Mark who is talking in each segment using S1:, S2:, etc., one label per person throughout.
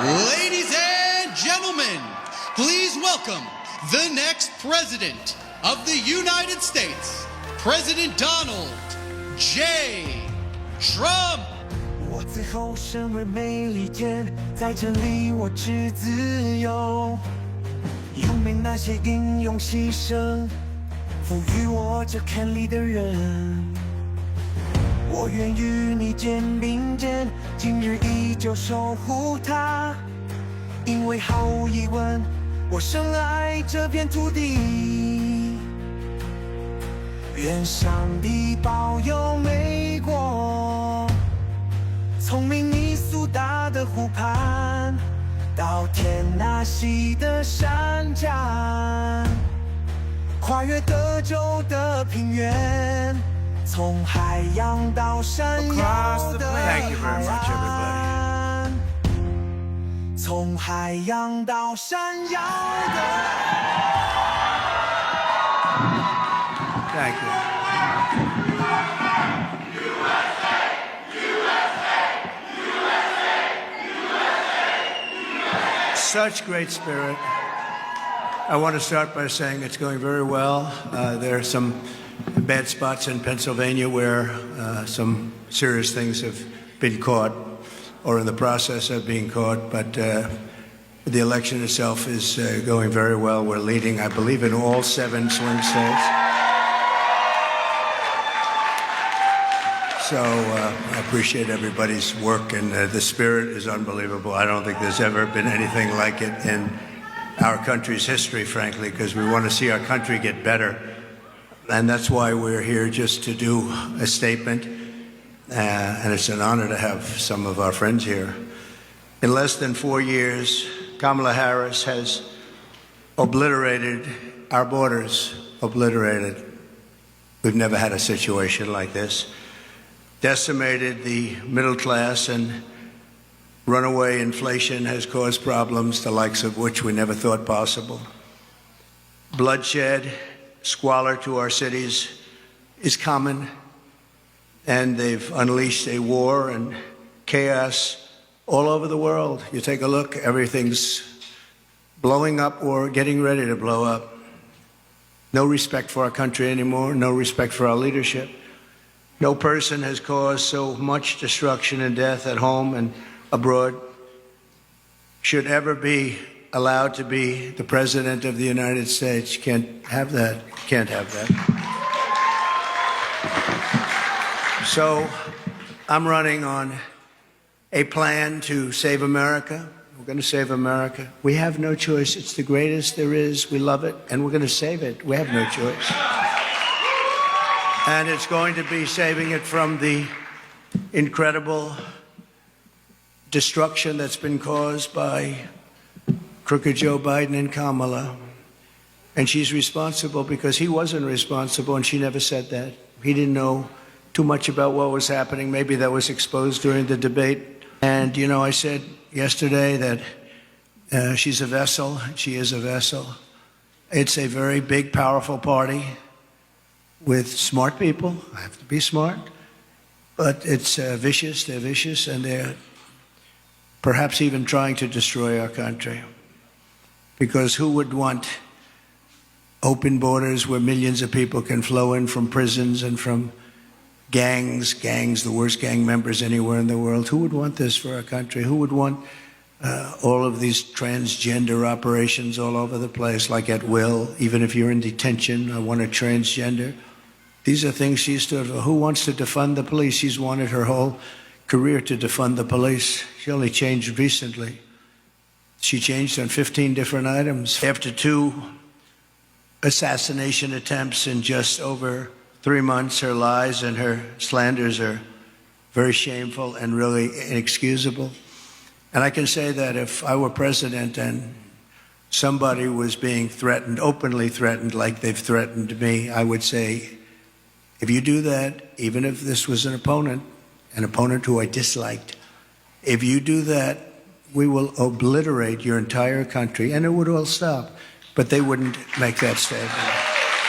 S1: Ladies and gentlemen, please welcome the next president of the United States, President Donald J. Trump.
S2: 我最后身为美利坚，在这里我只自由。有没那些英勇牺牲，赋予我这权利的人？我愿与你肩并肩，今日依旧守护它，因为毫无疑问，我深爱这片土地。愿上帝保佑美国，从明尼苏达的湖畔到田纳西的山涧，跨越德州的平原，从海洋到山腰的海岸，从海洋到山腰的。
S3: Thank you. Such great spirit. I want to start by saying it's going very well. There are some bad spots in Pennsylvania where some serious things have been caught or in the process of being caught, but the election itself is going very well. We're leading, I believe, in all 7 swing states. So I appreciate everybody's work, and the spirit is unbelievable. I don't think there's ever been anything like it in our country's history, frankly, because we want to see our country get better. And that's why we're here, just to do a statement. And it's an honor to have some of our friends here. In less than 4 years, Kamala Harris has obliterated our borders, obliterated. We've never had a situation like this. Decimated the middle class, and runaway inflation has caused problems the likes of which we never thought possible. Bloodshed, squalor to our cities is common, and they've unleashed a war and chaos all over the world. You take a look, everything's blowing up or getting ready to blow up. No respect for our country anymore, no respect for our leadership. No person has caused so much destruction and death at home and abroad should ever be allowed to be the President of the United States. You can't have that. Can't have that. So I'm running on a plan to save America. We're going to save America. We have no choice. It's the greatest there is. We love it, and we're going to save it. We have no choice. And it's going to be saving it from the incredible destruction that's been caused by crooked Joe Biden and Kamala. And she's responsible because he wasn't responsible, and she never said that. He didn't know too much about what was happening. Maybe that was exposed during the debate. And, you know, I said yesterday that she's a vessel. She is a vessel. It's a very big, powerful party with smart people. I have to be smart. But it's vicious. They're vicious, and they're perhaps even trying to destroy our country. Because who would want open borders where millions of people can flow in from prisons and from gangs, the worst gang members anywhere in the world? Who would want this for our country? Who would want all of these transgender operations all over the place, like at will? Even if you're in detention, I want a transgender. These are things she stood for. Who wants to defund the police? She's wanted her whole career to defund the police. She only changed recently. She changed on 15 different items. After 2 assassination attempts in just over 3 months, her lies and her slanders are very shameful and really inexcusable. And I can say that if I were president and somebody was being threatened, openly threatened like they've threatened me, I would say, if you do that, even if this was an opponent who I disliked, if you do that, we will obliterate your entire country, and it would all stop. But they wouldn't make that statement.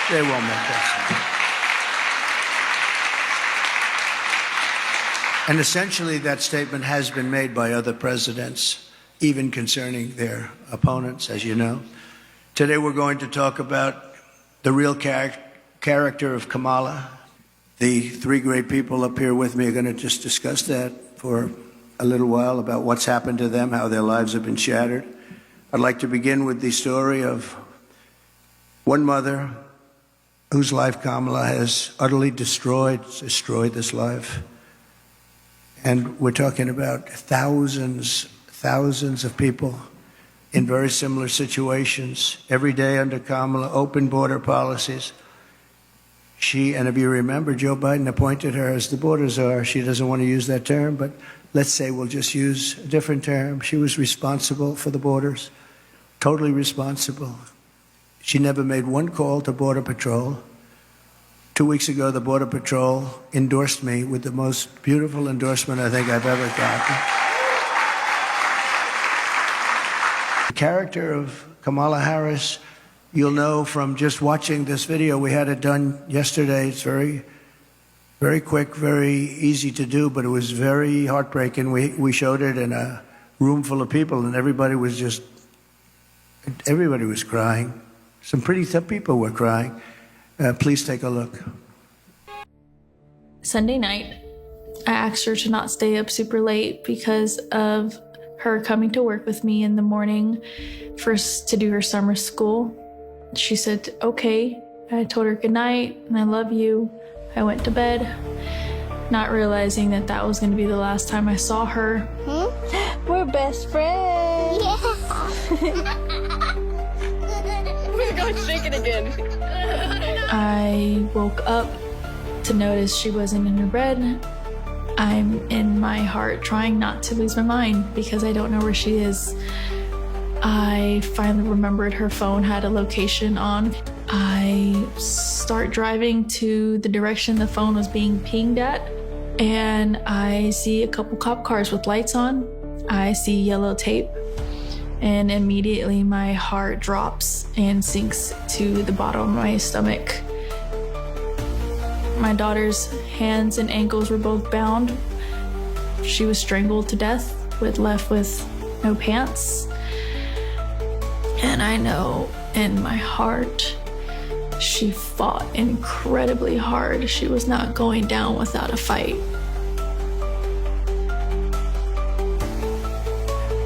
S3: They won't make that statement. And essentially, that statement has been made by other presidents even concerning their opponents, as you know. Today we're going to talk about the real character of Kamala. The three great people up here with me are going to just discuss that for a little while, about what's happened to them, how their lives have been shattered. I'd like to begin with the story of one mother whose life Kamala has utterly destroyed this life. And we're talking about thousands of people in very similar situations. Every day under Kamala, open border policies. And if you remember, Joe Biden appointed her as the border czar. She doesn't want to use that term, but let's say we'll just use a different term. She was responsible for the borders, totally responsible. She never made one call to Border Patrol. 2 weeks ago, the Border Patrol endorsed me with the most beautiful endorsement I think I've ever gotten. The character of Kamala Harris, you'll know from just watching this video. We had it done yesterday. It's very, very quick, very easy to do, but it was very heartbreaking. We showed it in a room full of people, and everybody was crying. Some pretty tough people were crying. Please take a look.
S4: Sunday night, I asked her to not stay up super late because of her coming to work with me in the morning to do her summer school. She said, okay. I told her good night and I love you. I went to bed, not realizing that that was going to be the last time I saw her.
S5: We're best friends. Yeah. We're going to shake it again.
S4: I woke up to notice she wasn't in her bed. I'm in my heart trying not to lose my mind because I don't know where she is. I finally remembered her phone had a location on. I start driving to the direction the phone was being pinged at, and I see a couple cop cars with lights on. I see yellow tape, and immediately my heart drops and sinks to the bottom of my stomach. My daughter's hands and ankles were both bound. She was strangled to death, left with no pants. And I know in my heart, she fought incredibly hard. She was not going down without a fight.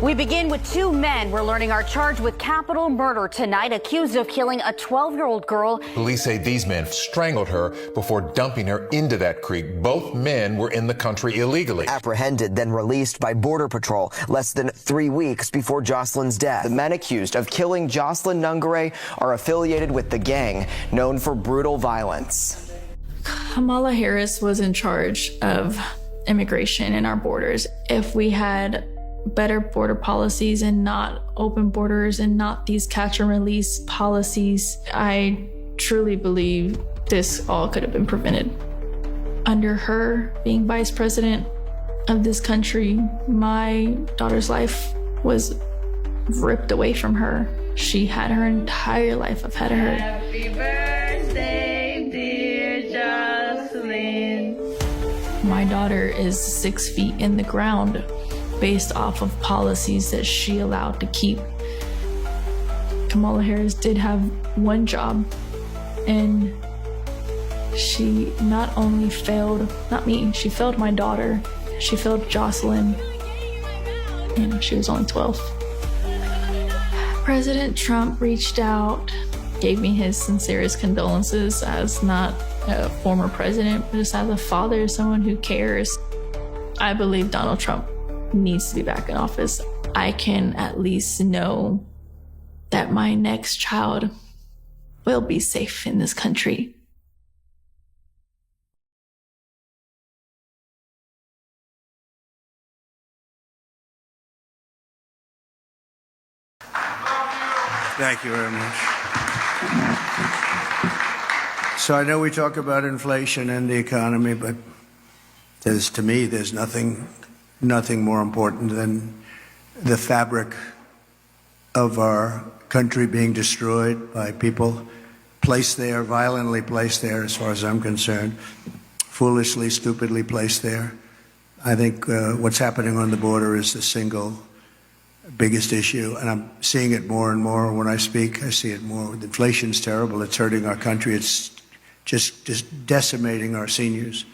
S6: We begin with two men we're learning are charged with capital murder tonight, accused of killing a 12-year-old girl.
S7: Police say these men strangled her before dumping her into that creek. Both men were in the country illegally.
S8: Apprehended, then released by Border Patrol less than 3 weeks before Jocelyn's death. The men accused of killing Jocelyn Nungare are affiliated with the gang known for brutal violence.
S4: Kamala Harris was in charge of immigration in our borders. If we had better border policies and not open borders and not these catch and release policies, I truly believe this all could have been prevented. Under her being vice president of this country, my daughter's life was ripped away from her. She had her entire life ahead of her.
S9: Happy birthday, dear Jocelyn.
S4: My daughter is 6 feet in the ground based off of policies that she allowed to keep. Kamala Harris did have one job, and she not only failed, not me, she failed my daughter, she failed Jocelyn, and she was only 12. President Trump reached out, gave me his sincerest condolences as not a former president, but just as a father, someone who cares. I believe Donald Trump needs to be back in office. I can at least know that my next child will be safe in this country.
S3: Thank you very much. So I know we talk about inflation and the economy, but to me, there's nothing more important than the fabric of our country being destroyed by people placed there, violently placed there, as far as I'm concerned, foolishly, stupidly placed there. I think what's happening on the border is the single biggest issue, and I'm seeing it more and more when I speak. I see it more. Inflation's terrible. It's hurting our country. It's just decimating our seniors.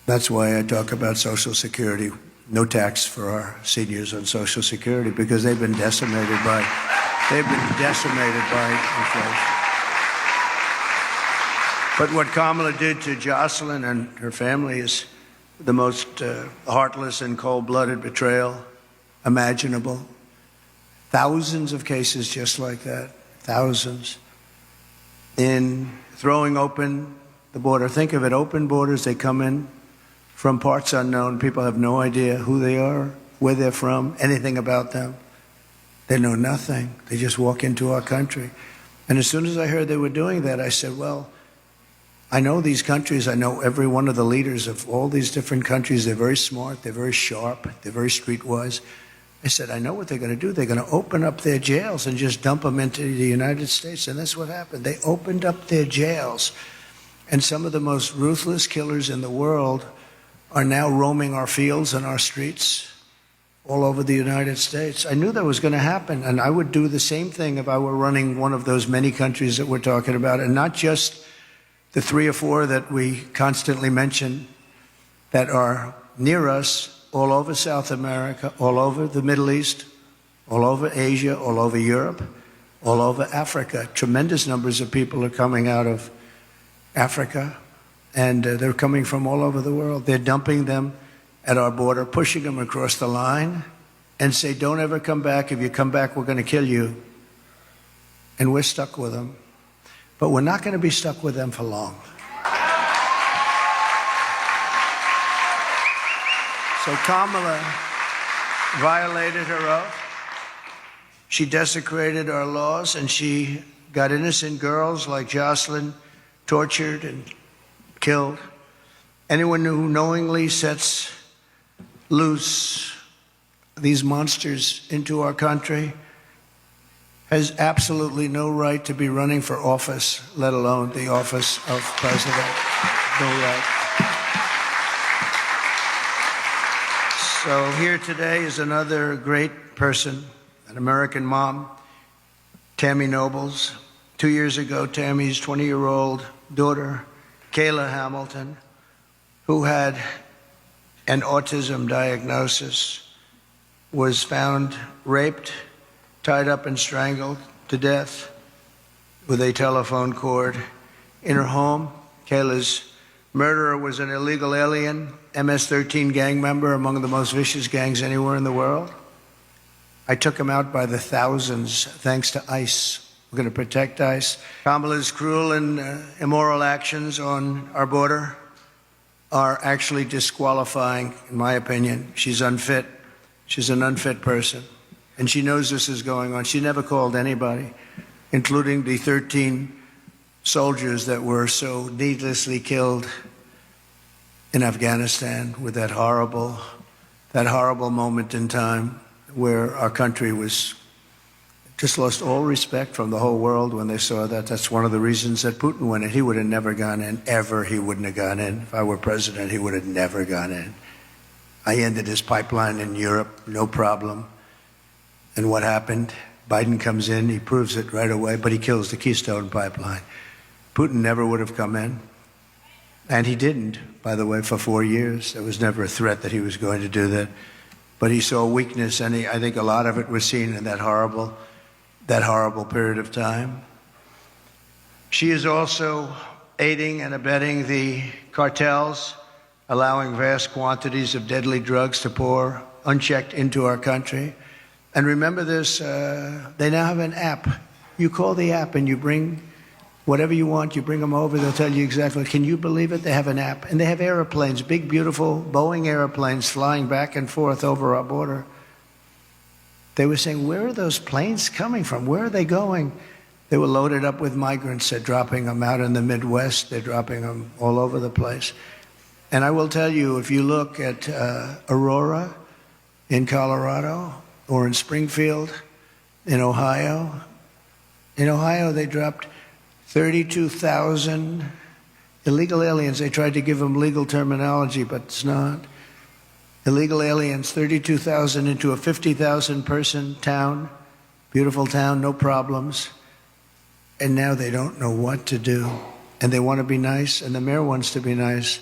S3: That's why I talk about Social Security. No tax for our seniors on Social Security because they've been decimated by inflation. But what Kamala did to Jocelyn and her family is the most heartless and cold-blooded betrayal imaginable. Thousands of cases just like that. Thousands. In throwing open the border. Think of it, open borders, they come in from parts unknown. People have no idea who they are, where they're from, anything about them. They know nothing. They just walk into our country. And as soon as I heard they were doing that, I said, well, I know these countries. I know every one of the leaders of all these different countries. They're very smart. They're very sharp. They're very streetwise. I said, I know what they're going to do. They're going to open up their jails and just dump them into the United States. And that's what happened. They opened up their jails. And some of the most ruthless killers in the world are now roaming our fields and our streets all over the United States. I knew that was going to happen, and I would do the same thing if I were running one of those many countries that we're talking about, and not just the 3 or 4 that we constantly mention that are near us, all over South America, all over the Middle East, all over Asia, all over Europe, all over Africa. Tremendous numbers of people are coming out of Africa. And they're coming from all over the world. They're dumping them at our border, pushing them across the line, and say, don't ever come back. If you come back, we're going to kill you. And we're stuck with them. But we're not going to be stuck with them for long. So Kamala violated her oath. She desecrated our laws, and she got innocent girls like Jocelyn tortured and killed. Anyone who knowingly sets loose these monsters into our country has absolutely no right to be running for office, let alone the office of president. No right. So here today is another great person, an American mom, Tammy Nobles. 2 years ago, Tammy's 20-year-old daughter, Kayla Hamilton, who had an autism diagnosis, was found raped, tied up and strangled to death with a telephone cord in her home. Kayla's murderer was an illegal alien, MS-13 gang member, among the most vicious gangs anywhere in the world. I took him out by the thousands thanks to ICE. We're going to protect ICE. Kamala's cruel and immoral actions on our border are actually disqualifying, in my opinion. She's unfit. She's an unfit person. And she knows this is going on. She never called anybody, including the 13 soldiers that were so needlessly killed in Afghanistan with that horrible moment in time where our country was just lost all respect from the whole world when they saw that. That's one of the reasons that Putin went in. He would have never gone in, ever. He wouldn't have gone in. If I were president, he would have never gone in. I ended his pipeline in Europe, no problem. And what happened? Biden comes in, he proves it right away, but he kills the Keystone Pipeline. Putin never would have come in. And he didn't, by the way, for 4 years. There was never a threat that he was going to do that. But he saw weakness, and I think a lot of it was seen in that horrible period of time. She is also aiding and abetting the cartels, allowing vast quantities of deadly drugs to pour unchecked into our country. And remember this, they now have an app. You call the app and you bring whatever you want, you bring them over, they'll tell you exactly. Can you believe it? They have an app. And they have airplanes, big, beautiful Boeing airplanes flying back and forth over our border. They were saying, where are those planes coming from? Where are they going? They were loaded up with migrants. They're dropping them out in the Midwest. They're dropping them all over the place. And I will tell you, if you look at Aurora in Colorado or in Springfield in Ohio they dropped 32,000 illegal aliens. They tried to give them legal terminology, but it's not. illegal aliens, 32,000 into a 50,000 person town, beautiful town, no problems. And now they don't know what to do. And they want to be nice, and the mayor wants to be nice.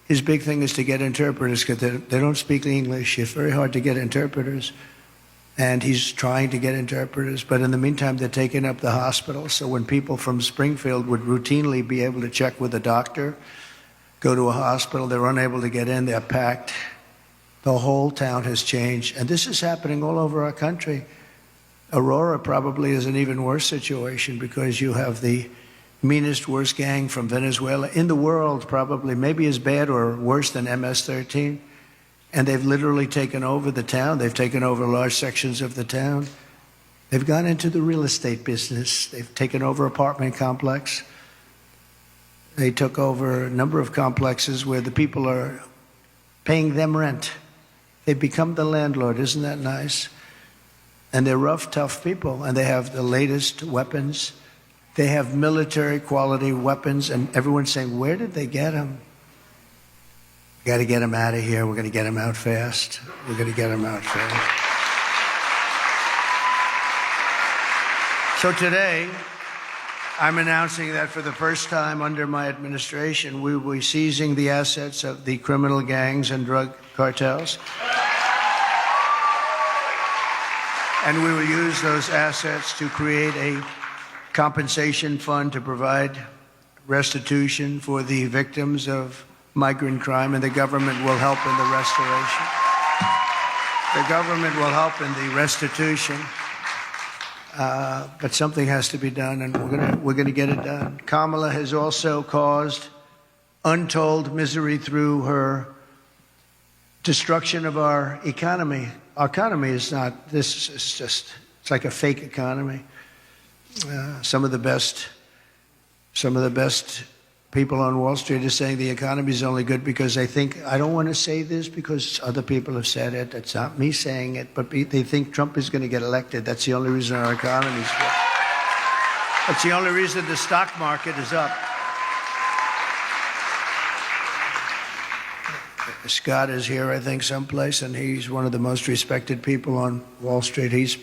S3: His big thing is to get interpreters because they don't speak English. It's very hard to get interpreters. And he's trying to get interpreters. But in the meantime, they're taking up the hospital. So when people from Springfield would routinely be able to check with a doctor, go to a hospital, they're unable to get in, they're packed. The whole town has changed. And this is happening all over our country. Aurora probably is an even worse situation because you have the meanest, worst gang from Venezuela in the world, probably, maybe as bad or worse than MS-13. And they've literally taken over the town. They've taken over large sections of the town. They've gone into the real estate business. They've taken over apartment complex. They took over a number of complexes where the people are paying them rent. They've become the landlord. Isn't that nice? And they're rough, tough people, and they have the latest weapons. They have military quality weapons, and everyone's saying, where did they get them? We got to get them out of here. We're going to get them out fast. We're going to get them out fast. So today, I'm announcing that for the first time under my administration, we will be seizing the assets of the criminal gangs and drug cartels. And we will use those assets to create a compensation fund to provide restitution for the victims of migrant crime, and the government will help in the restoration. The government will help in the restitution, but something has to be done, and we're gonna get it done. Kamala has also caused untold misery through her destruction of our economy. Our economy is not, this is just, it's like a fake economy. Some of the best people on Wall Street are saying the economy is only good because they think, I don't want to say this because other people have said it. It's not me saying it, but they think Trump is going to get elected. That's the only reason our economy is good. That's the only reason the stock market is up. Scott is here, I think, someplace, and he's one of the most respected people on Wall Street. He's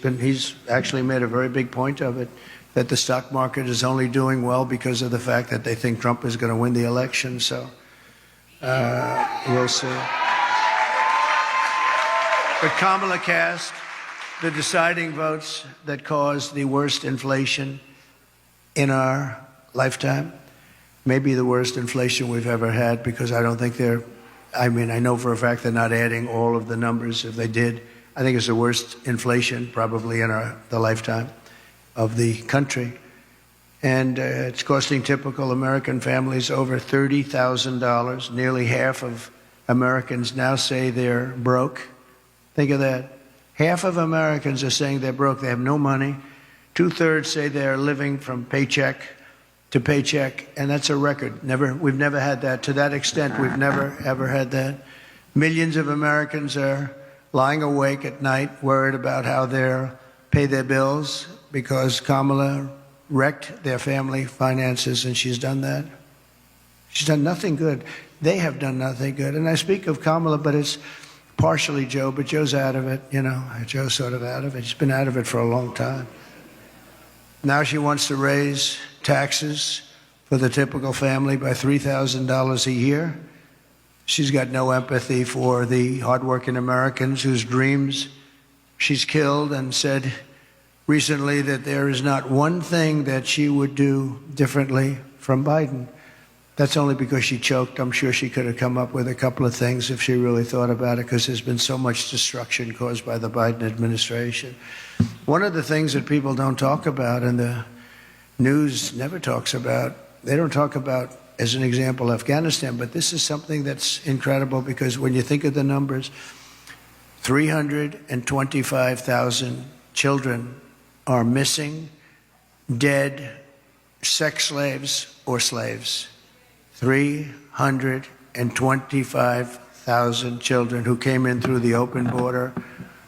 S3: actually made a very big point of it, that the stock market is only doing well because of the fact that they think Trump is going to win the election. So we'll see. But Kamala cast the deciding votes that caused the worst inflation in our lifetime, maybe the worst inflation we've ever had, because I don't think I know for a fact they're not adding all of the numbers. If they did, I think it's the worst inflation probably in the lifetime of the country. And it's costing typical American families over $30,000. Nearly half of Americans now say they're broke. Think of that. Half of Americans are saying they're broke. They have no money. 2/3 say they're living from paycheck to paycheck, and that's a record. We've never had that to that extent. We've never, ever had that. Millions of Americans are lying awake at night, worried about how they'll pay their bills because Kamala wrecked their family finances, and she's done that. She's done nothing good. They have done nothing good. And I speak of Kamala, but it's partially Joe, but Joe's out of it, Joe's sort of out of it. She's been out of it for a long time. Now she wants to raise taxes for the typical family by $3,000 a year. She's got no empathy for the hardworking Americans whose dreams she's killed, and said recently that there is not one thing that she would do differently from Biden. That's only because she choked. I'm sure she could have come up with a couple of things if she really thought about it, because there's been so much destruction caused by the Biden administration. One of the things that people don't talk about, and the news never talks about, they don't talk about, as an example, Afghanistan, but this is something that's incredible, because when you think of the numbers, 325,000 children are missing, dead, sex slaves, or slaves. 325,000 children who came in through the open border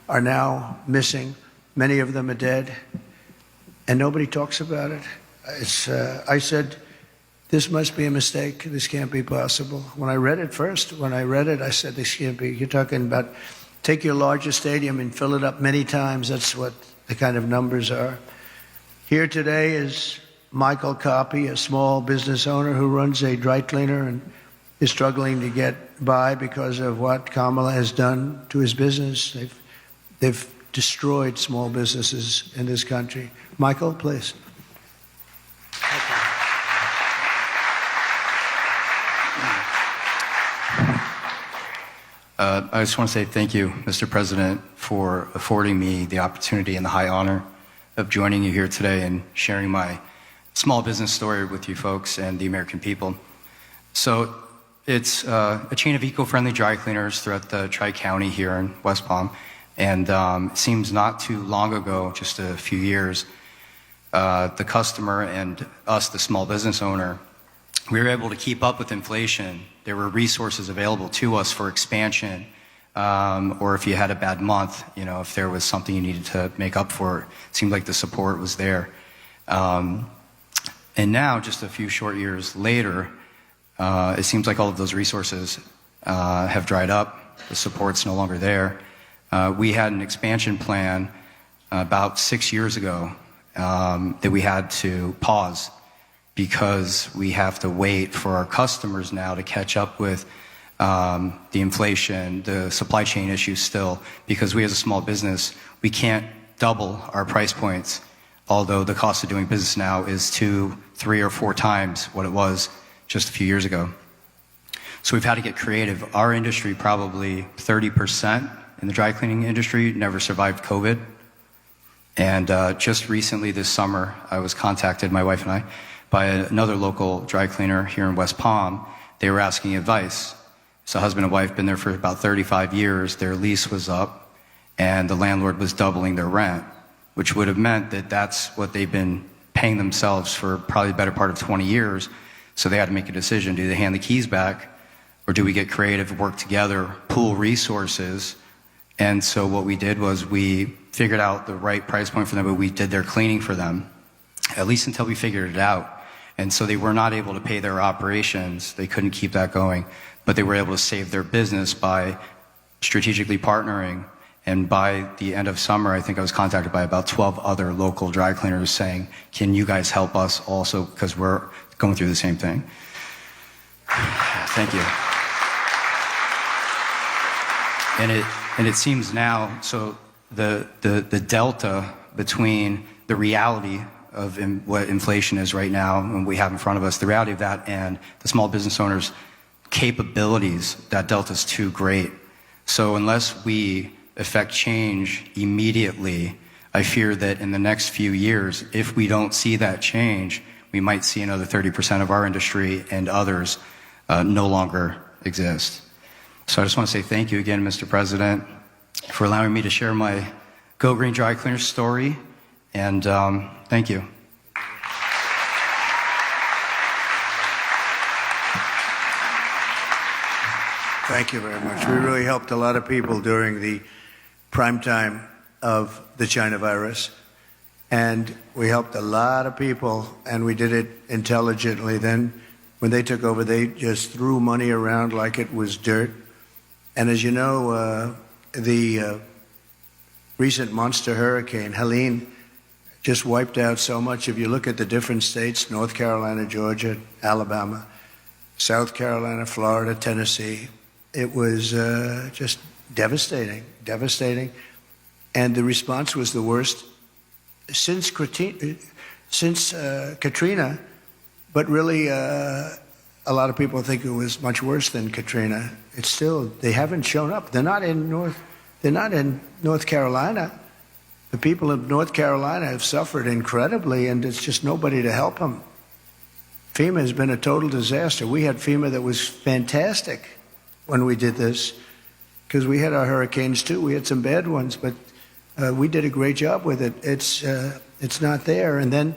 S3: are now missing. Many of them are dead, and nobody talks about it. I said this must be a mistake. This can't be possible. When I read it first, I said, this can't be. You're talking about take your largest stadium and fill it up many times. That's what the kind of numbers are. Here today is Michael Copy, a small business owner who runs a dry cleaner and is struggling to get by because of what Kamala has done to his business. They've destroyed small businesses in this country. Michael, please.
S10: I just want to say thank you, Mr. President, for affording me the opportunity and the high honor of joining you here today and sharing my small business story with you folks and the American people. So it's a chain of eco-friendly dry cleaners throughout the Tri-County here in West Palm. And it seems not too long ago, just a few years, the customer and us, the small business owner, we were able to keep up with inflation. There were resources available to us for expansion, or if you had a bad month, you know, if there was something you needed to make up for, it seemed like the support was there. And now, just a few short years later, it seems like all of those resources have dried up. The support's no longer there. We had an expansion plan about 6 years ago that we had to pause because we have to wait for our customers now to catch up with the inflation, the supply chain issues still, because we as a small business, we can't double our price points, although the cost of doing business now is 2, 3, or 4 times what it was just a few years ago. So we've had to get creative. Our industry, probably 30% in the dry cleaning industry, never survived COVID. And just recently this summer, I was contacted, my wife and I, by another local dry cleaner here in West Palm. They were asking advice. So husband and wife been there for about 35 years. Their lease was up and the landlord was doubling their rent, which would have meant that that's what they've been paying themselves for probably the better part of 20 years. So they had to make a decision. Do they hand the keys back, or do we get creative, work together, pool resources? And so what we did was we figured out the right price point for them, but we did their cleaning for them, at least until we figured it out. And so they were not able to pay their operations. They couldn't keep that going, but they were able to save their business by strategically partnering. And by the end of summer, I think I was contacted by about 12 other local dry cleaners saying, can you guys help us also, because we're going through the same thing. Thank you. And it seems now, so the delta between the reality of what inflation is right now and we have in front of us, the reality of that and the small business owners' capabilities, that delta is too great. So unless we affect change immediately, I fear that in the next few years, if we don't see that change, we might see another 30% of our industry and others no longer exist. So I just want to say thank you again, Mr. President, for allowing me to share my Go Green Dry Cleaner story, and thank you.
S3: Thank you very much. We really helped a lot of people during the prime time of the China virus. And we helped a lot of people, and we did it intelligently. Then when they took over, they just threw money around like it was dirt. And as you know, the recent monster hurricane, Helene, just wiped out so much. If you look at the different states, North Carolina, Georgia, Alabama, South Carolina, Florida, Tennessee, it was just devastating, devastating. And the response was the worst since Katrina, but really a lot of people think it was much worse than Katrina. It's still, they haven't shown up. They're not in North Carolina. The people of North Carolina have suffered incredibly, and it's just nobody to help them. FEMA has been a total disaster. We had FEMA that was fantastic when we did this, because we had our hurricanes too. We had some bad ones, but we did a great job with it. It's not there. And then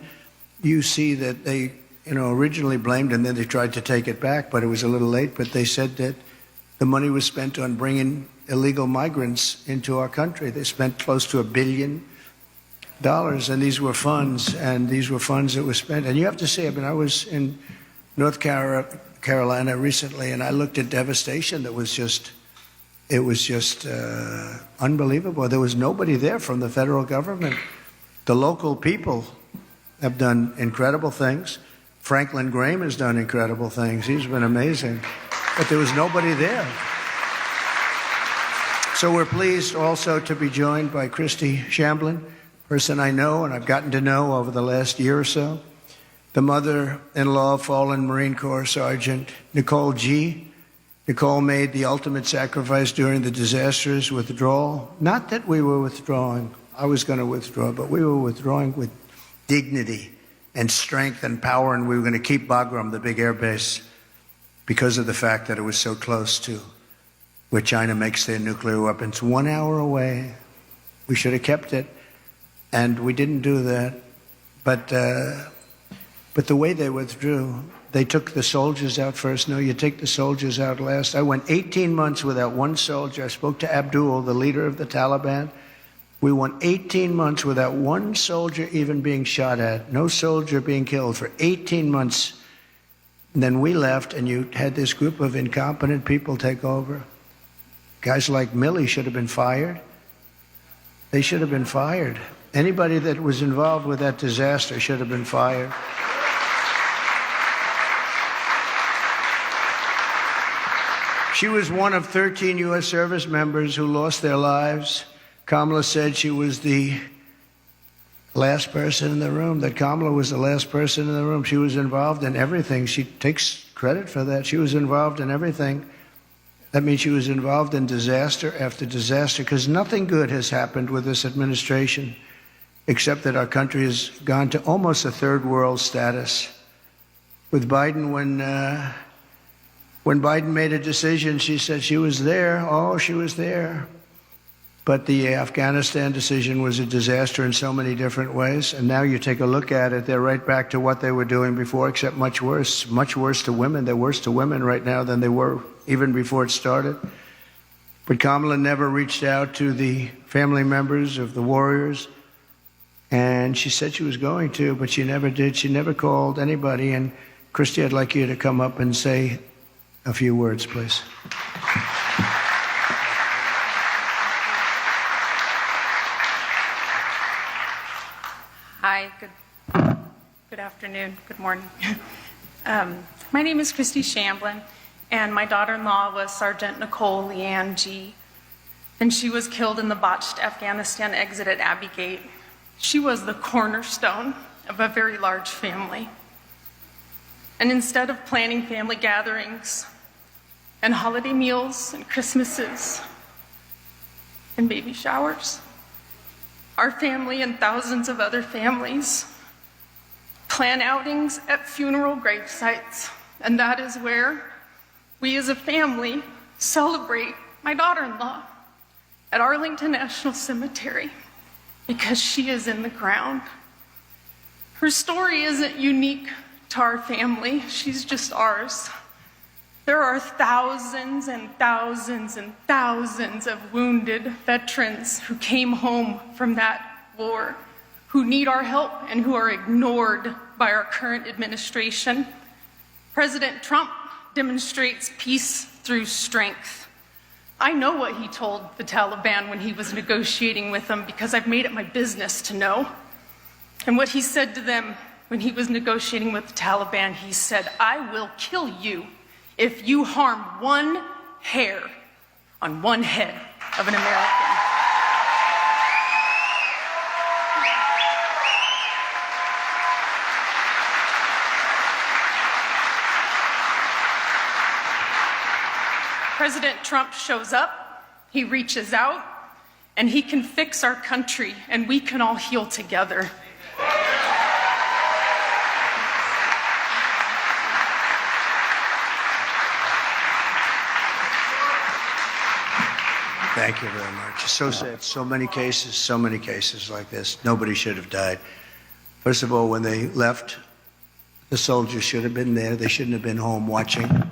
S3: you see that they, originally blamed, and then they tried to take it back, but it was a little late. But they said that the money was spent on bringing illegal migrants into our country. They spent close to $1 billion, and these were funds that were spent. And you have to say, I was in North Carolina recently, and I looked at devastation that was just, it was just unbelievable. There was nobody there from the federal government. The local people have done incredible things. Franklin Graham has done incredible things. He's been amazing. But there was nobody there. So we're pleased also to be joined by Christy Shamblin, person I know and I've gotten to know over the last year or so, the mother-in-law of fallen Marine Corps Sergeant Nicole G. Nicole made the ultimate sacrifice during the disastrous withdrawal. Not that we were withdrawing. I was going to withdraw, but we were withdrawing with dignity and strength and power, and we were going to keep Bagram, the big air base, because of the fact that it was so close to where China makes their nuclear weapons. 1 hour away. We should have kept it, and we didn't do that. But the way they withdrew, they took the soldiers out first. No, you take the soldiers out last. I went 18 months without one soldier. I spoke to Abdul, the leader of the Taliban. We went 18 months without one soldier even being shot at, no soldier being killed for 18 months. And then we left, and you had this group of incompetent people take over. Guys like Milley should have been fired. They should have been fired. Anybody that was involved with that disaster should have been fired. She was one of 13 U.S. service members who lost their lives. Kamala said she was the last person in the room, that Kamala was the last person in the room. She was involved in everything. She takes credit for that. She was involved in everything. That means she was involved in disaster after disaster, because nothing good has happened with this administration except that our country has gone to almost a third world status. With Biden, when Biden made a decision, she said she was there. Oh, she was there. But the Afghanistan decision was a disaster in so many different ways. And now you take a look at it, they're right back to what they were doing before, except much worse to women. They're worse to women right now than they were even before it started. But Kamala never reached out to the family members of the warriors. And she said she was going to, but she never did. She never called anybody. And Christy, I'd like you to come up and say a few words, please.
S11: Hi, good afternoon, good morning. My name is Christy Shamblin, and my daughter-in-law was Sergeant Nicole Leanne G., and she was killed in the botched Afghanistan exit at Abbey Gate. She was the cornerstone of a very large family. And instead of planning family gatherings and holiday meals and Christmases and baby showers, our family and thousands of other families plan outings at funeral grave sites, and that is where we as a family celebrate my daughter-in-law at Arlington National Cemetery, because she is in the ground. Her story isn't unique to our family, she's just ours. There are thousands and thousands and thousands of wounded veterans who came home from that war, who need our help and who are ignored by our current administration. President Trump demonstrates peace through strength. I know what he told the Taliban when he was negotiating with them, because I've made it my business to know. And what he said to them when he was negotiating with the Taliban, he said, "I will kill you if you harm one hair on one head of an American." President Trump shows up, he reaches out, and he can fix our country, and we can all heal together.
S3: Thank you very much. It's so sad. So many cases like this. Nobody should have died. First of all, when they left, the soldiers should have been there. They shouldn't have been home watching,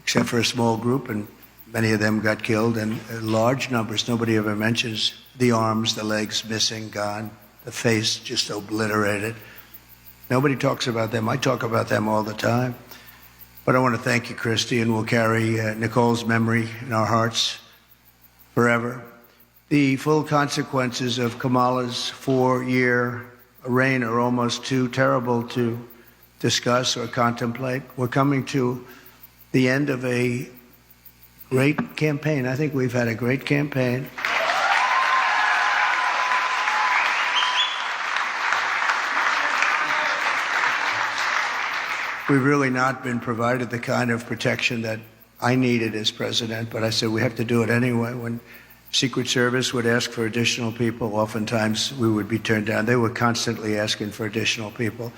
S3: except for a small group, and many of them got killed, and large numbers. Nobody ever mentions the arms, the legs missing, gone, the face just obliterated. Nobody talks about them. I talk about them all the time. But I want to thank you, Christy, and we'll carry Nicole's memory in our hearts forever. The full consequences of Kamala's 4-year reign are almost too terrible to discuss or contemplate. We're coming to the end of a great campaign. I think we've had a great campaign. We've really not been provided the kind of protection that I needed as president, but I said we have to do it anyway. When Secret Service would ask for additional people, oftentimes we would be turned down. They were constantly asking for additional people.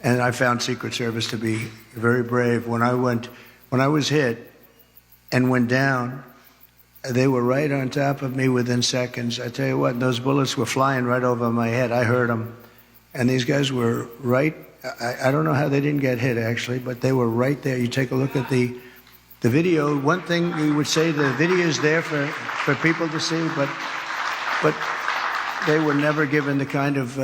S3: And I found Secret Service to be very brave. When I was hit and went down, they were right on top of me within seconds. I tell you what, those bullets were flying right over my head. I heard them. And these guys were right. I don't know how they didn't get hit, actually, but they were right there. You take a look at the video. One thing we would say, the video is there for people to see, but they were never given the kind of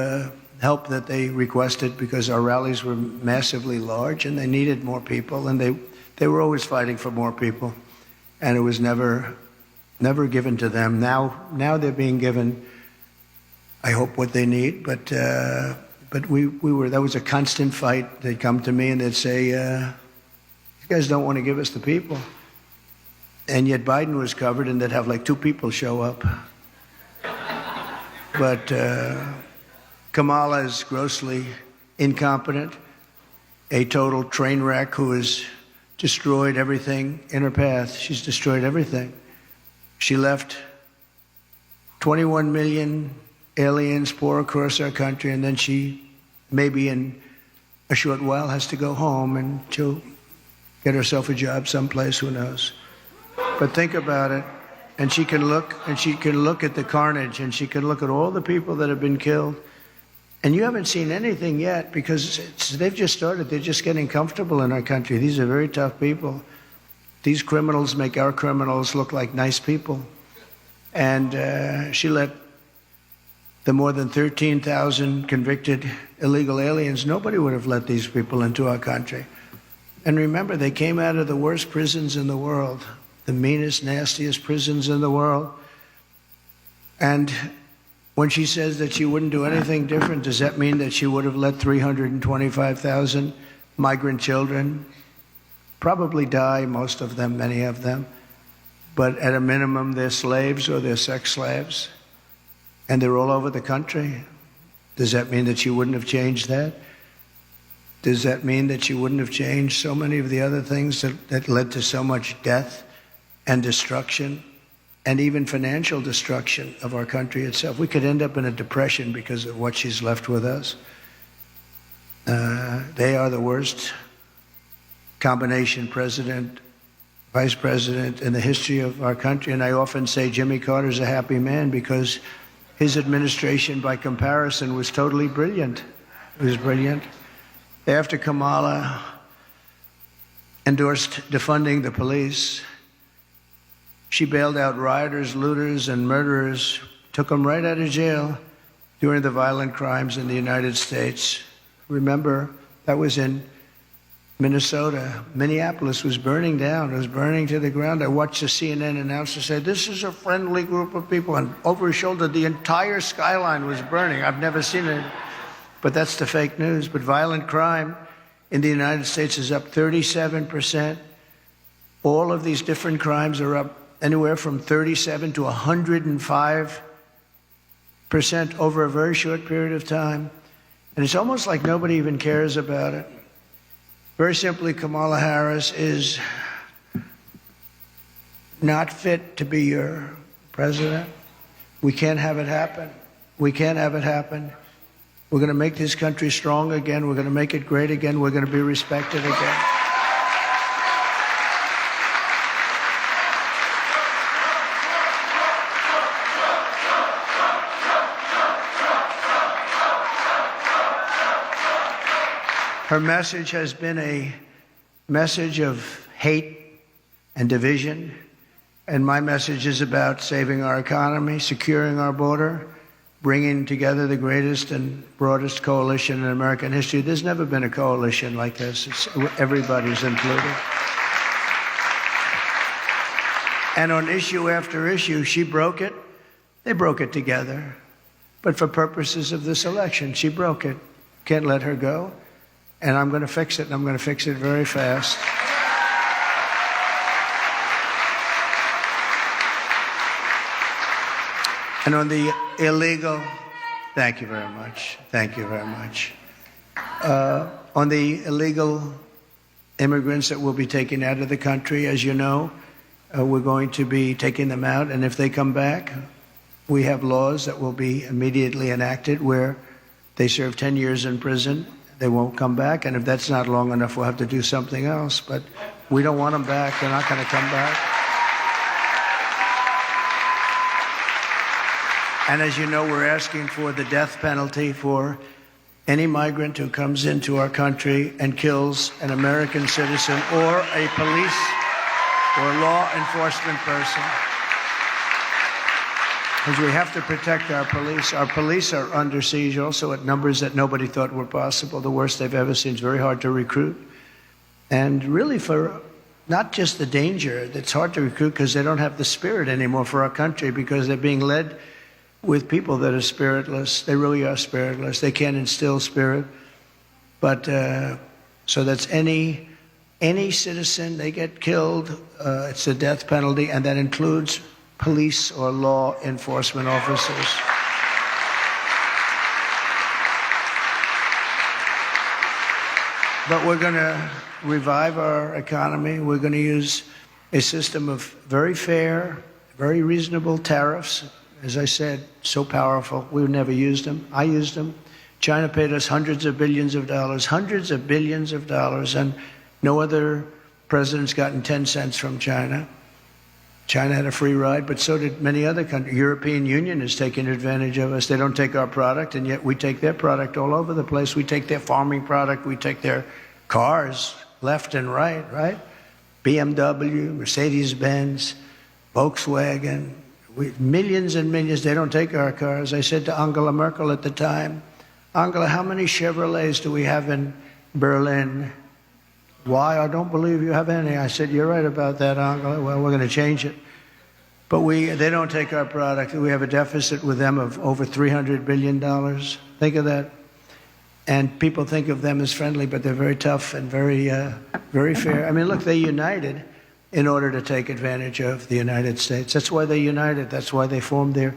S3: help that they requested because our rallies were massively large and they needed more people, and they were always fighting for more people, and it was never given to them. Now they're being given, I hope, what they need, but we were, that was a constant fight. They'd come to me and they'd say, you guys don't want to give us the people. And yet Biden was covered and they'd have like 2 people show up. But Kamala is grossly incompetent, a total train wreck who has destroyed everything in her path. She's destroyed everything. She left 21 million aliens pour across our country, and then she, maybe in a short while, has to go home and she'll get herself a job someplace, who knows. But think about it, and she can look at the carnage, and she can look at all the people that have been killed. And you haven't seen anything yet because they've just started. They're just getting comfortable in our country. These are very tough people. These criminals make our criminals look like nice people. And she let the more than 13,000 convicted illegal aliens, nobody would have let these people into our country. And remember, they came out of the worst prisons in the world, the meanest, nastiest prisons in the world. And when she says that she wouldn't do anything different, does that mean that she would have let 325,000 migrant children probably die, most of them, many of them, but at a minimum they're slaves or they're sex slaves, and they're all over the country? Does that mean that she wouldn't have changed that? Does that mean that she wouldn't have changed so many of the other things that led to so much death and destruction and even financial destruction of our country itself? We could end up in a depression because of what she's left with us. They are the worst combination, president, vice president, in the history of our country. And I often say Jimmy Carter's a happy man because his administration, by comparison, was totally brilliant. It was brilliant. After Kamala endorsed defunding the police, she bailed out rioters, looters, and murderers, took them right out of jail during the violent crimes in the United States. Remember, that was in Minnesota. Minneapolis was burning down. It was burning to the ground. I watched a CNN announcer say, this is a friendly group of people. And over his shoulder, the entire skyline was burning. I've never seen it. But that's the fake news. But violent crime in the United States is up 37%. All of these different crimes are up anywhere from 37 to 105% over a very short period of time. And it's almost like nobody even cares about it. Very simply, Kamala Harris is not fit to be your president. We can't have it happen. We can't have it happen. We're going to make this country strong again. We're going to make it great again. We're going to be respected again. Her message has been a message of hate and division, and my message is about saving our economy, securing our border, bringing together the greatest and broadest coalition in American history. There's never been a coalition like this. Everybody's included. And on issue after issue, she broke it. They broke it together. But for purposes of this election, she broke it. Can't let her go. And I'm going to fix it, and I'm going to fix it very fast. And on the illegal, thank you very much. Thank you very much. On the illegal immigrants that will be taken out of the country, as you know, we're going to be taking them out. And if they come back, we have laws that will be immediately enacted where they serve 10 years in prison. They won't come back. And if that's not long enough, we'll have to do something else. But we don't want them back. They're not going to come back. And as you know, we're asking for the death penalty for any migrant who comes into our country and kills an American citizen or a police or law enforcement person. Because we have to protect our police. Our police are under siege also at numbers that nobody thought were possible, the worst they've ever seen. It's very hard to recruit. And really for not just the danger, it's hard to recruit because they don't have the spirit anymore for our country because they're being led with people that are spiritless. They really are spiritless. They can't instill spirit. But so that's any citizen, they get killed, it's a death penalty, and that includes police or law enforcement officers. But we're going to revive our economy. We're going to use a system of very fair, very reasonable tariffs. As I said, so powerful. We never used them. I used them. China paid us hundreds of billions of dollars, and no other president's gotten 10 cents from China. China had a free ride, but so did many other countries. European Union is taking advantage of us. They don't take our product, and yet we take their product all over the place. We take their farming product. We take their cars left and right? BMW, Mercedes-Benz, Volkswagen, millions and millions. They don't take our cars. I said to Angela Merkel at the time, Angela, how many Chevrolets do we have in Berlin? Why? I don't believe you have any. I said, you're right about that, Angela. Well, we're going to change it. But they don't take our product. We have a deficit with them of over $300 billion. Think of that. And people think of them as friendly, but they're very tough and very fair. I mean, look, they united in order to take advantage of the United States. That's why they united. That's why they formed their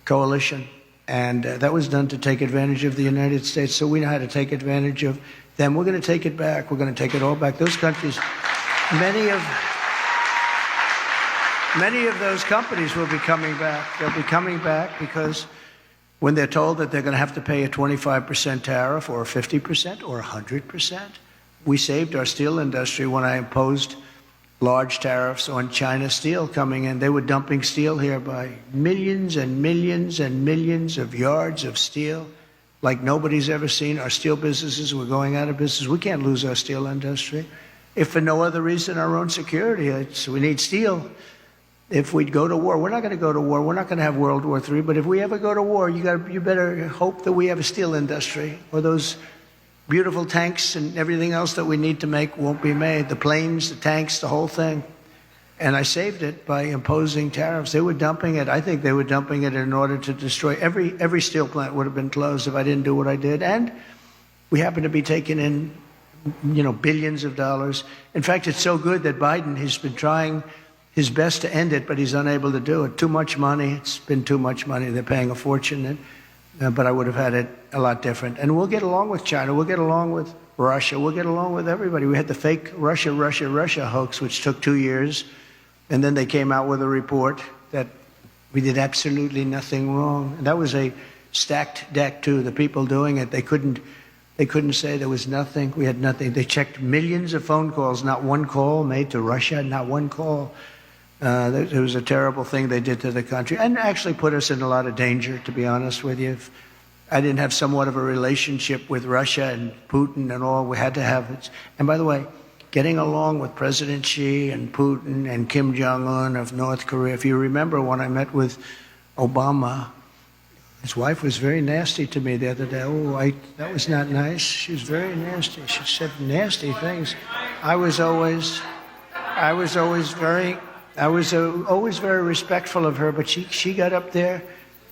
S3: coalition. And that was done to take advantage of the United States. So we know how to take advantage of them. We're going to take it back. We're going to take it all back. Those countries, many of those companies will be coming back. They'll be coming back because when they're told that they're going to have to pay a 25% tariff or 50% or 100%, we saved our steel industry when I imposed large tariffs on China steel coming in. They were dumping steel here by millions and millions and millions of yards of steel like nobody's ever seen. Our steel businesses were going out of business. We can't lose our steel industry. If for no other reason, our own security. We need steel. If we'd go to war, we're not going to go to war. We're not going to have World War III. But if we ever go to war, you better hope that we have a steel industry, or those beautiful tanks and everything else that we need to make won't be made. The planes, the tanks, the whole thing. And I saved it by imposing tariffs. They were dumping it. I think they were dumping it in order to destroy. Every steel plant would have been closed if I didn't do what I did. And we happen to be taking in, billions of dollars. In fact, it's so good that Biden has been trying his best to end it, but he's unable to do it. Too much money. It's been too much money. They're paying a fortune. But I would have had it a lot different. And we'll get along with China. We'll get along with Russia. We'll get along with everybody. We had the fake Russia hoax, which took 2 years. And then they came out with a report that we did absolutely nothing wrong. And that was a stacked deck, too. The people doing it, they couldn't say there was nothing. We had nothing. They checked millions of phone calls, not one call made to Russia, not one call. It was a terrible thing they did to the country and actually put us in a lot of danger, to be honest with you. If I didn't have somewhat of a relationship with Russia and Putin and all, we had to have it. And by the way, getting along with President Xi and Putin and Kim Jong-un of North Korea. If you remember when I met with Obama, His wife was very nasty to me the other day. Oh, that was not nice. She was very nasty. She said nasty things. I was always very respectful of her, but she got up there,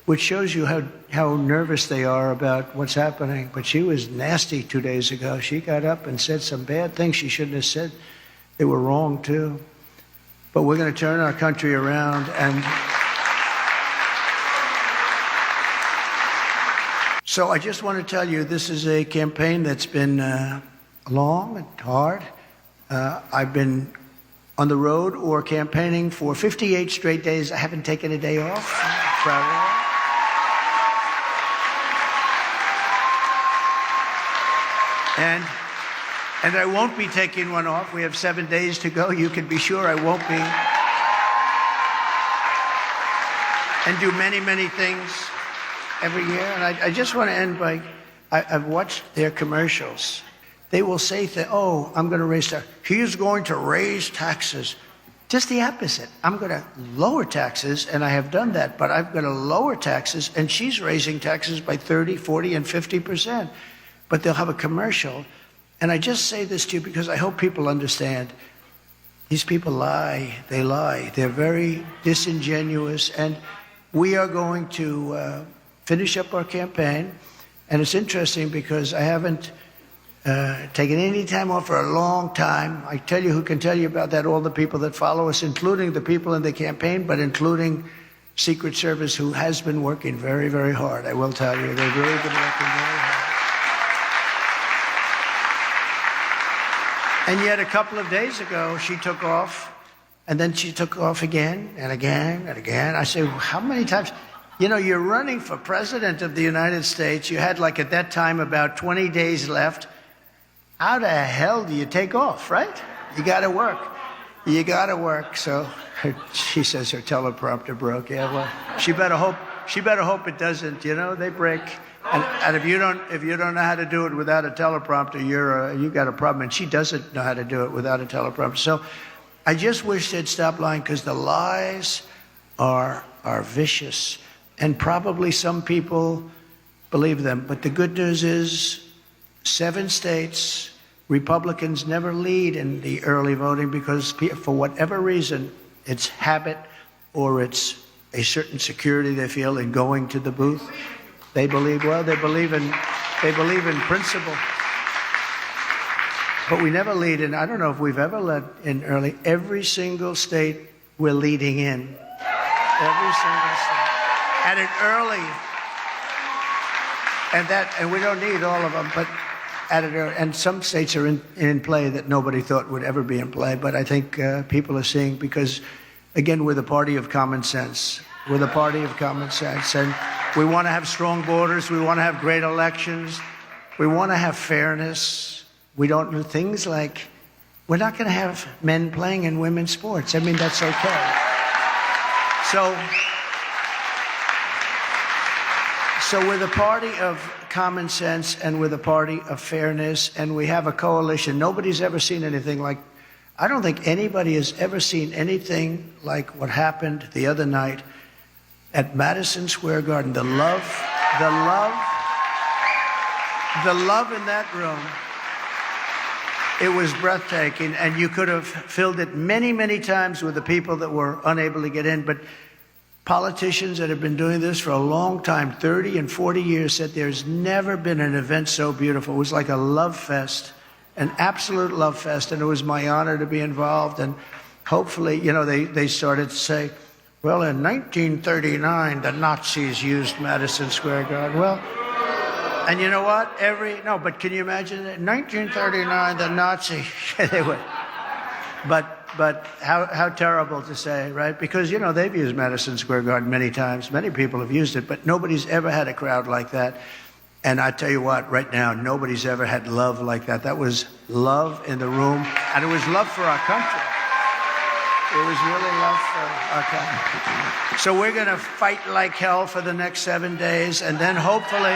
S3: which shows you how nervous they are about what's happening. But she was nasty 2 days ago. She got up and said some bad things she shouldn't have said. They were wrong, too. But we're going to turn our country around. And so I just want to tell you, this is a campaign that's been long and hard. I've been on the road or campaigning for 58 straight days. I haven't taken a day off. I'm proud of that. And I won't be taking one off. We have 7 days to go. You can be sure I won't be. And do many, many things every year. And I just want to end by, I've watched their commercials. They will say, oh, I'm going to raise taxes. He's going to raise taxes. Just the opposite. I'm going to lower taxes, and I have done that, but I'm going to lower taxes, and she's raising taxes by 30, 40, and 50%. But they'll have a commercial. And I just say this to you because I hope people understand. These people lie. They lie. They're very disingenuous. And we are going to finish up our campaign. And it's interesting because I haven't taken any time off for a long time. I tell you who can tell you about that, all the people that follow us, including the people in the campaign, but including Secret Service, who has been working very, very hard. I will tell you, they've really been working very hard. And yet a couple of days ago, she took off, and then she took off again and again and again. I say, how many times? You know, you're running for president of the United States. You had, like, at that time, about 20 days left. How the hell do you take off, right? You got to work. You got to work. So she says her teleprompter broke. Yeah, well, she better hope it doesn't. You know, they break. And if you don't know how to do it without a teleprompter, you got a problem. And she doesn't know how to do it without a teleprompter. So I just wish they'd stop lying, because the lies are vicious, and probably some people believe them. But the good news is 7 states, Republicans never lead in the early voting because for whatever reason, it's habit or it's a certain security they feel in going to the booth. They believe in principle. But we never lead in. I don't know if we've ever led in early. Every single state we're leading in. Every single state. At an early. And we don't need all of them, but at an early. And some states are in play that nobody thought would ever be in play. But I think people are seeing, because, again, we're the party of common sense. We're the party of common sense. And we want to have strong borders. We want to have great elections. We want to have fairness. We don't do things like, we're not going to have men playing in women's sports. I mean, that's okay. So we're the party of common sense, and we're the party of fairness, and we have a coalition. Nobody's ever seen anything like, I don't think anybody has ever seen anything like what happened the other night at Madison Square Garden. The love in that room, it was breathtaking, and you could have filled it many, many times with the people that were unable to get in. But politicians that have been doing this for a long time, 30 and 40 years, said there's never been an event so beautiful. It was like a love fest, an absolute love fest, and it was my honor to be involved. And hopefully, you know, they started to say, well, in 1939, the Nazis used Madison Square Garden. Well, and you know what? But can you imagine it? In 1939, the Nazis, they would. But how terrible to say, right? Because, you know, they've used Madison Square Garden many times. Many people have used it, but nobody's ever had a crowd like that. And I tell you what, right now, nobody's ever had love like that. That was love in the room, and it was love for our country. It was really love for our country. So we're going to fight like hell for the next 7 days, and then hopefully...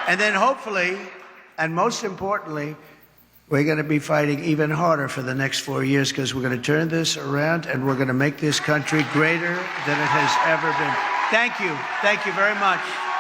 S3: And then hopefully, and most importantly, we're going to be fighting even harder for the next 4 years because we're going to turn this around and we're going to make this country greater than it has ever been. Thank you. Thank you very much.